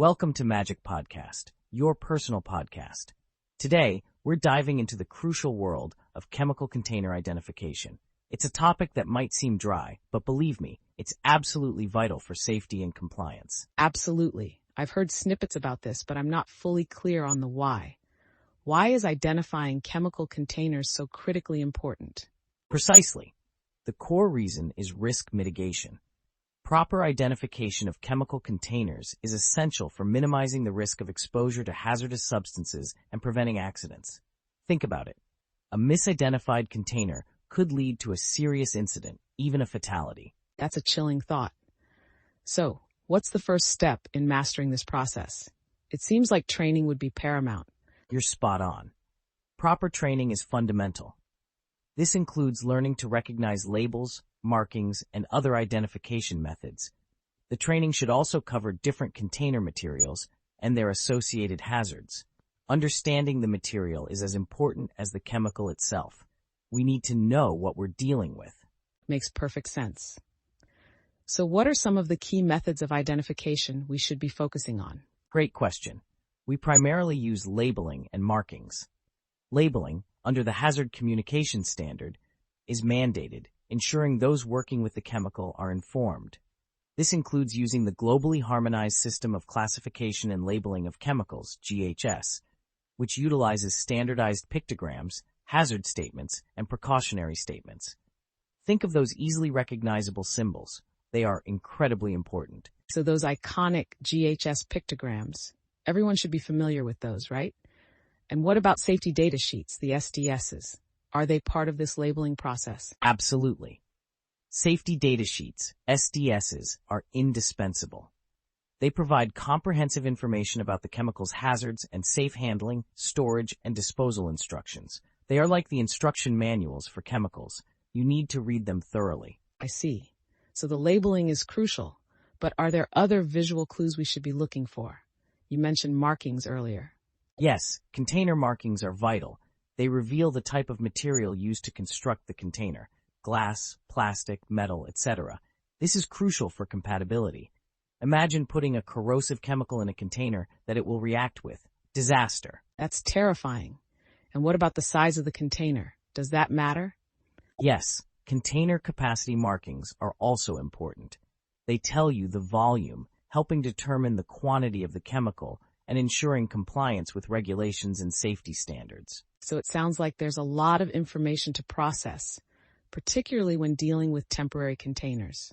Welcome to Magic Podcast, your personal podcast. Today, we're diving into the crucial world of chemical container identification. It's a topic that might seem dry, but believe me, it's absolutely vital for safety and compliance. Absolutely. I've heard snippets about this, but I'm not fully clear on the why. Why is identifying chemical containers so critically important? Precisely. The core reason is risk mitigation. Proper identification of chemical containers is essential for minimizing the risk of exposure to hazardous substances and preventing accidents. Think about it. A misidentified container could lead to a serious incident, even a fatality. That's a chilling thought. So, what's the first step in mastering this process? It seems like training would be paramount. You're spot on. Proper training is fundamental. This includes learning to recognize labels, markings, and other identification methods. The training should also cover different container materials and their associated hazards. Understanding the material is as important as the chemical itself. We need to know what we're dealing with. Makes perfect sense. So what are some of the key methods of identification we should be focusing on? Great question. We primarily use labeling and markings. Labeling, under the Hazard Communication Standard, is mandated, ensuring those working with the chemical are informed. This includes using the Globally Harmonized System of Classification and Labeling of Chemicals, GHS, which utilizes standardized pictograms, hazard statements, and precautionary statements. Think of those easily recognizable symbols. They are incredibly important. So those iconic GHS pictograms, everyone should be familiar with those, right? And what about safety data sheets, the SDSs? Are they part of this labeling process? Absolutely. Safety data sheets, SDSs, are indispensable. They provide comprehensive information about the chemical's hazards and safe handling, storage, and disposal instructions. They are like the instruction manuals for chemicals. You need to read them thoroughly. I see. So the labeling is crucial, but are there other visual clues we should be looking for? You mentioned markings earlier. Yes, container markings are vital. They reveal the type of material used to construct the container: glass, plastic, metal, etc. This is crucial for compatibility. Imagine putting a corrosive chemical in a container that it will react with. Disaster. That's terrifying. And what about the size of the container? Does that matter? Yes, container capacity markings are also important. They tell you the volume, helping determine the quantity of the chemical and ensuring compliance with regulations and safety standards. So it sounds like there's a lot of information to process, particularly when dealing with temporary containers.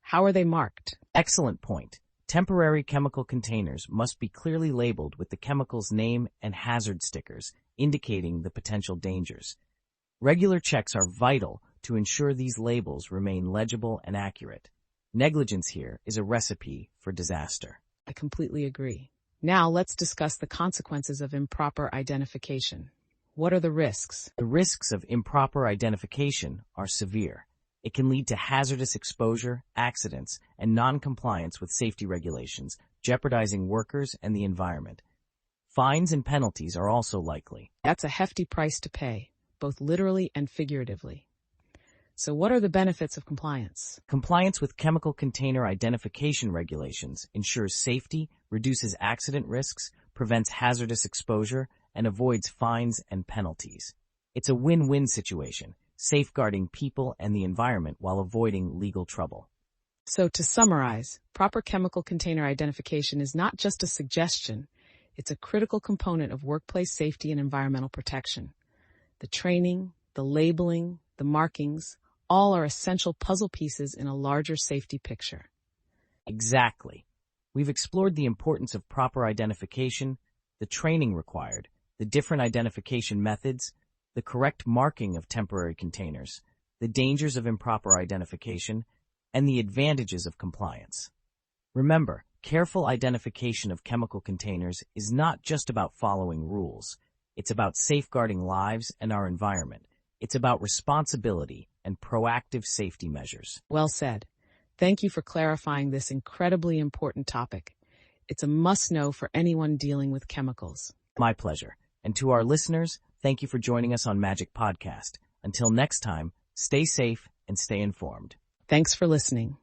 How are they marked? Excellent point. Temporary chemical containers must be clearly labeled with the chemical's name and hazard stickers, indicating the potential dangers. Regular checks are vital to ensure these labels remain legible and accurate. Negligence here is a recipe for disaster. I completely agree. Now let's discuss the consequences of improper identification. What are the risks? The risks of improper identification are severe. It can lead to hazardous exposure, accidents, and non-compliance with safety regulations, jeopardizing workers and the environment. Fines and penalties are also likely. That's a hefty price to pay, both literally and figuratively. So what are the benefits of compliance? Compliance with chemical container identification regulations ensures safety, reduces accident risks, prevents hazardous exposure, and avoids fines and penalties. It's a win-win situation, safeguarding people and the environment while avoiding legal trouble. So to summarize, proper chemical container identification is not just a suggestion, it's a critical component of workplace safety and environmental protection. The training, the labeling, the markings, all are essential puzzle pieces in a larger safety picture. Exactly. We've explored the importance of proper identification, the training required, the different identification methods, the correct marking of temporary containers, the dangers of improper identification, and the advantages of compliance. Remember, careful identification of chemical containers is not just about following rules. It's about safeguarding lives and our environment. It's about responsibility and proactive safety measures. Well said. Thank you for clarifying this incredibly important topic. It's a must-know for anyone dealing with chemicals. My pleasure. And to our listeners, thank you for joining us on Magic Podcast. Until next time, stay safe and stay informed. Thanks for listening.